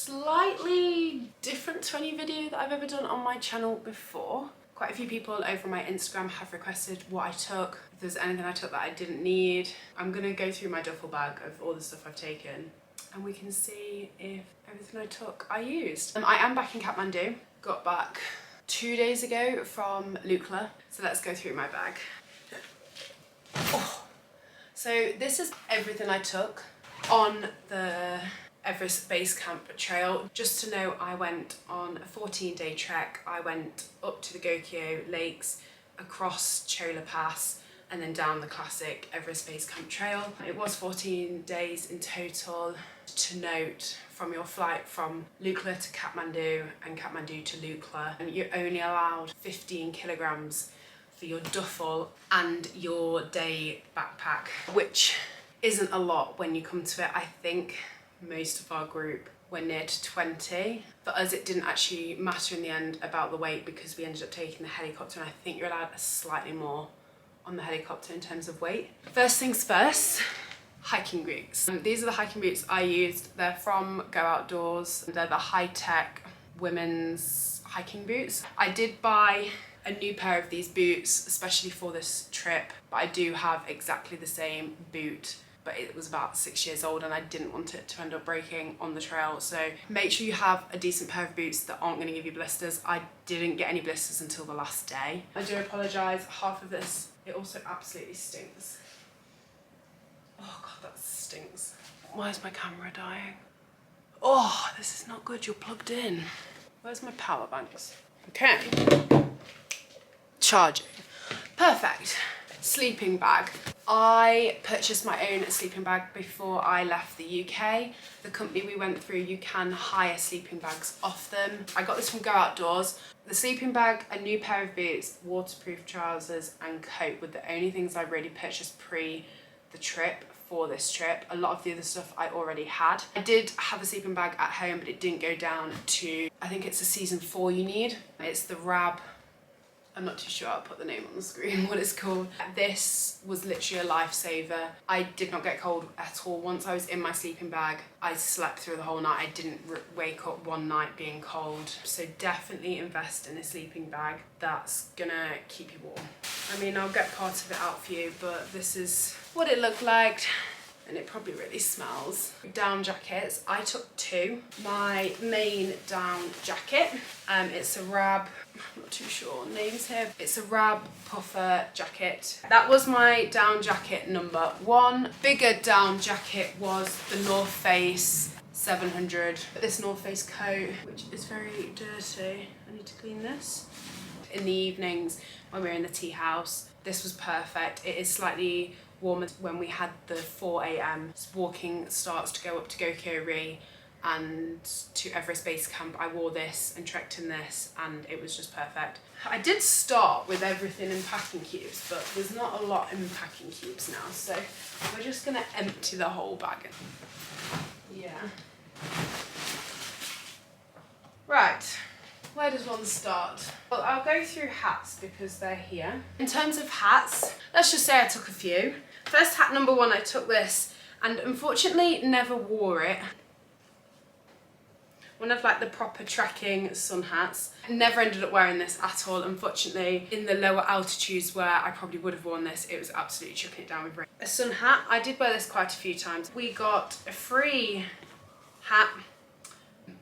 slightly different to any video that I've ever done on my channel before. Quite a few people over my Instagram have requested what I took, if there's anything I took that I didn't need. I'm gonna go through my duffel bag of all the stuff I've taken and we can see if everything I took I used. I am back in Kathmandu. Got back 2 days ago from Lukla, so let's go through my bag. Oh. So this is everything I took on the Everest Base Camp trail. Just to know, I went on a 14-day trek. I went up to the Gokyo Lakes, across Chola Pass, and then down the classic Everest Base Camp trail. It was 14 days in total. To note, from your flight from Lukla to Kathmandu and Kathmandu to Lukla, and you're only allowed 15 kilograms for your duffel and your day backpack, which isn't a lot when you come to it. I think most of our group were near to 20. For us, it didn't actually matter in the end about the weight because we ended up taking the helicopter, and I think you're allowed slightly more on the helicopter in terms of weight. First things first, hiking boots. These are the hiking boots I used. They're from Go Outdoors. They're the high-tech women's hiking boots. I did buy a new pair of these boots, especially for this trip, but I do have exactly the same boot, but it was about 6 years old and I didn't want it to end up breaking on the trail. So make sure you have a decent pair of boots that aren't going to give you blisters. I didn't get any blisters until the last day. I do apologise, half of this, it also absolutely stinks. Oh God, that stinks. Why is my camera dying? Oh, this is not good, you're plugged in. Where's my power banks? Okay. Charging. Perfect. Sleeping bag. I purchased my own sleeping bag before I left the UK. The company we went through, you can hire sleeping bags off them. I got this from Go Outdoors. The sleeping bag, a new pair of boots, waterproof trousers and coat were the only things I really purchased pre the trip for this trip. A lot of the other stuff I already had. I did have a sleeping bag at home, but it didn't go down to, I think it's a season 4 you need. It's the Rab, I'm not too sure, I'll put the name on the screen, what it's called. This was literally a lifesaver. I did not get cold at all. Once I was in my sleeping bag, I slept through the whole night. I didn't wake up one night being cold. So definitely invest in a sleeping bag that's gonna keep you warm. I mean, I'll get part of it out for you, but this is what it looked like. And it probably really smells. Down jackets, I took 2. My main down jacket, it's a Rab, I'm not too sure names here. It's a Rab puffer jacket. That was my down jacket number 1. Bigger down jacket was the North Face 700. This North Face coat, which is very dirty. I need to clean this. In the evenings, when we were in the tea house, this was perfect. It is slightly warmer when we had the 4 AM walking starts to go up to Gokyo and to Everest Base Camp. I wore this and trekked in this and it was just perfect. I did start with everything in packing cubes, but there's not a lot in packing cubes now, so we're just gonna empty the whole bag. Yeah. Right. Where does one start? Well, I'll go through hats because they're here. In terms of hats, let's just say I took a few. First hat number 1, I took this and unfortunately never wore it. One of like the proper trekking sun hats. Never ended up wearing this at all, unfortunately. In the lower altitudes where I probably would have worn this, it was absolutely chucking it down with rain. A sun hat, I did wear this quite a few times. We got a free hat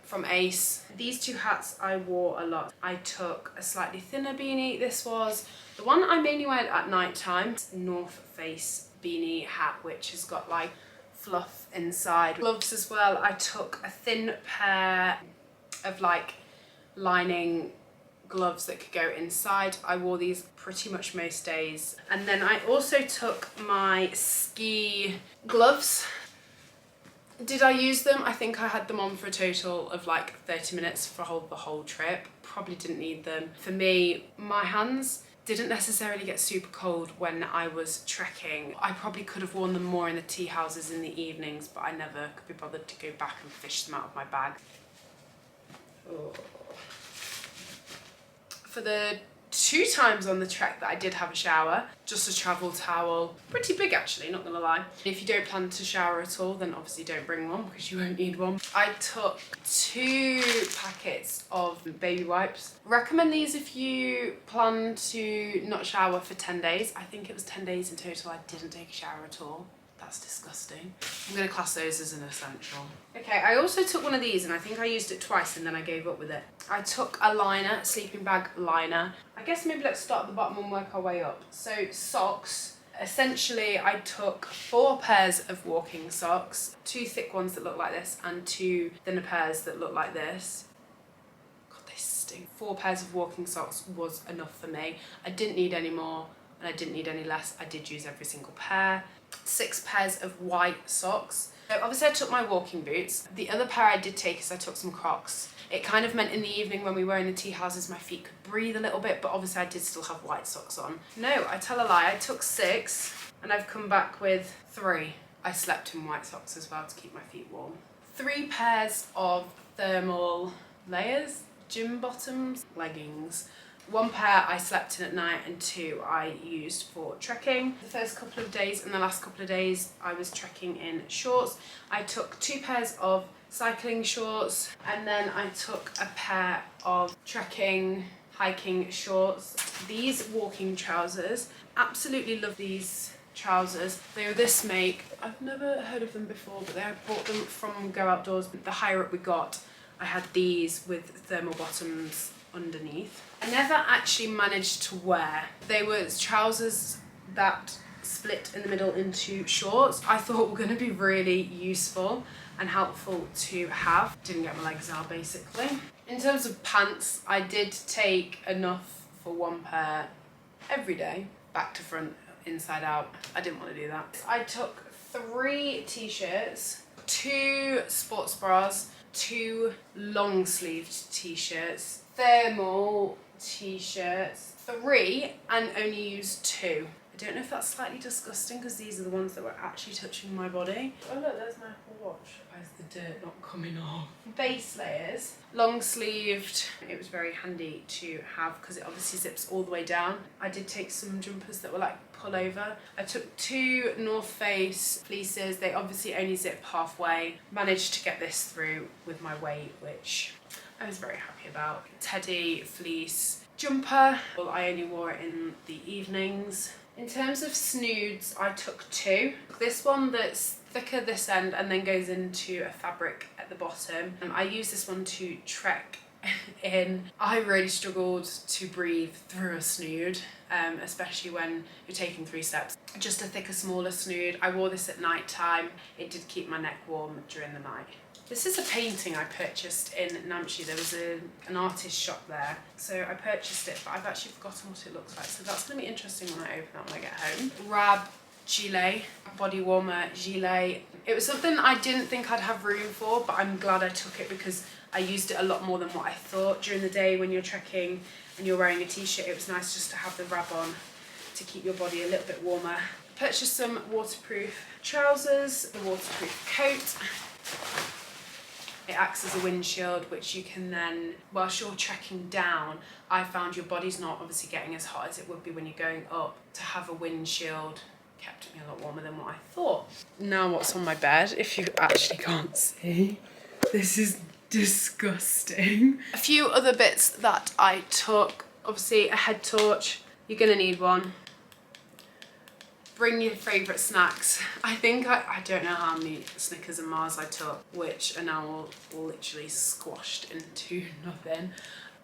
from Ace. These 2 hats I wore a lot. I took a slightly thinner beanie. This was the one I mainly wear at night time. North Face beanie hat, which has got like fluff inside. Gloves as well. I took a thin pair of like lining gloves that could go inside. I wore these pretty much most days. And then I also took my ski gloves. Did I use them? I think I had them on for a total of like 30 minutes for the whole trip. Probably didn't need them. For me, my hands didn't necessarily get super cold when I was trekking. I probably could have worn them more in the tea houses in the evenings, but I never could be bothered to go back and fish them out of my bag. Oh. For the 2 times on the trek that I did have a shower, just a travel towel, pretty big actually, not gonna lie. If you don't plan to shower at all, then obviously don't bring one because you won't need one. I took 2 packets of baby wipes. Recommend these if you plan to not shower for 10 days. I think it was 10 days in total I didn't take a shower at all. That's disgusting. I'm gonna class those as an essential. Okay, I also took one of these and I think I used it twice and then I gave up with it. I took a liner, a sleeping bag liner. I guess maybe let's start at the bottom and work our way up. So socks. Essentially, I took 4 pairs of walking socks, 2 thick ones that look like this and 2 thinner pairs that look like this. God, they stink. 4 pairs of walking socks was enough for me. I didn't need any more and I didn't need any less. I did use every single pair. 6 pairs of white socks. So obviously I took my walking boots. The other pair I did take is I took some Crocs. It kind of meant in the evening when we were in the tea houses my feet could breathe a little bit, but obviously I did still have white socks on. No, I tell a lie, I took 6 and I've come back with 3. I slept in white socks as well to keep my feet warm. 3 pairs of thermal layers, gym bottoms, leggings. 1 pair I slept in at night and 2 I used for trekking. The first couple of days and the last couple of days I was trekking in shorts. I took 2 pairs of cycling shorts and then I took a pair of trekking, hiking shorts. These walking trousers, absolutely love these trousers. They were this make. I've never heard of them before, but I bought them from Go Outdoors. The higher up we got, I had these with thermal bottoms underneath. I never actually managed to wear. They were trousers that split in the middle into shorts. I thought were going to be really useful and helpful to have. Didn't get my legs out basically. In terms of pants, I did take enough for 1 pair every day, back to front, inside out. I didn't want to do that. I took 3 t-shirts, 2 sports bras, 2 long sleeved t-shirts, thermal t-shirts, 3 and only used 2. I don't know if that's slightly disgusting because these are the ones that were actually touching my body. Oh look, there's my Apple Watch. Why is the dirt not coming off? Base layers, long sleeved. It was very handy to have because it obviously zips all the way down. I did take some jumpers that were like pullover. I took 2 North Face fleeces. They obviously only zip halfway. Managed to get this through with my weight, which I was very happy about. Teddy fleece jumper. Well, I only wore it in the evenings. In terms of snoods, I took 2. This one that's thicker this end and then goes into a fabric at the bottom. I use this one to trek in. I really struggled to breathe through a snood, especially when you're taking 3 steps. Just a thicker, smaller snood. I wore this at night time. It did keep my neck warm during the night. This is a painting I purchased in Namche. There was an artist shop there, so I purchased it, but I've actually forgotten what it looks like, so that's going to be interesting when I open that when I get home. Rab gilet, body warmer gilet. It was something I didn't think I'd have room for, but I'm glad I took it because I used it a lot more than what I thought. During the day when you're trekking and you're wearing a t-shirt, it was nice just to have the Rab on to keep your body a little bit warmer. Purchased some waterproof trousers, the waterproof coat. It acts as a windshield, which you can then, whilst you're trekking down, I found your body's not obviously getting as hot as it would be when you're going up. To have a windshield kept me a lot warmer than what I thought. Now what's on my bed, if you actually can't see. This is disgusting. A few other bits that I took. Obviously a head torch, you're gonna need one. Bring your favourite snacks. I think I don't know how many Snickers and Mars I took, which are now all literally squashed into nothing.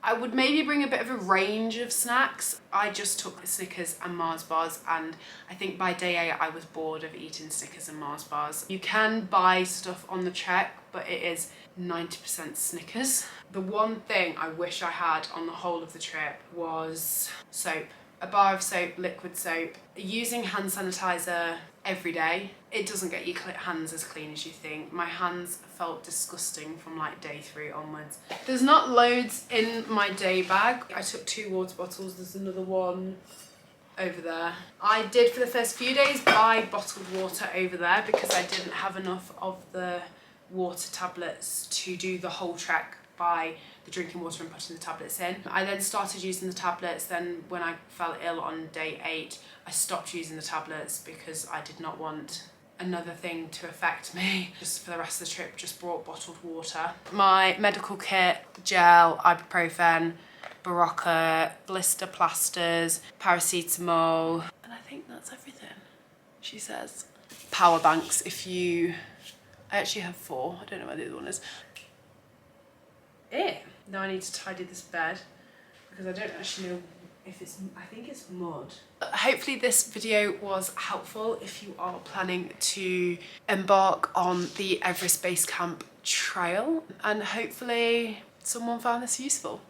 I would maybe bring a bit of a range of snacks. I just took Snickers and Mars bars, and I think by day 8 I was bored of eating Snickers and Mars bars. You can buy stuff on the trek, but it is 90% Snickers. The one thing I wish I had on the whole of the trip was soap. A bar of soap, liquid soap. Using hand sanitizer every day, it doesn't get your hands as clean as you think. My hands felt disgusting from like day 3 onwards. There's not loads in my day bag. I took 2 water bottles. There's another one over there. I did for the first few days buy bottled water over there because I didn't have enough of the water tablets to do the whole trek buy the drinking water and putting the tablets in. I then started using the tablets. Then when I fell ill on day 8, I stopped using the tablets because I did not want another thing to affect me. Just for the rest of the trip, just brought bottled water. My medical kit: gel, ibuprofen, Berocca, blister plasters, paracetamol, and I think that's everything, she says. Power banks if you... I actually have 4, I don't know where the other one is. Now I need to tidy this bed because I don't actually know if it's... I think it's mud. Hopefully this video was helpful if you are planning to embark on the Everest Base Camp trail, and hopefully someone found this useful.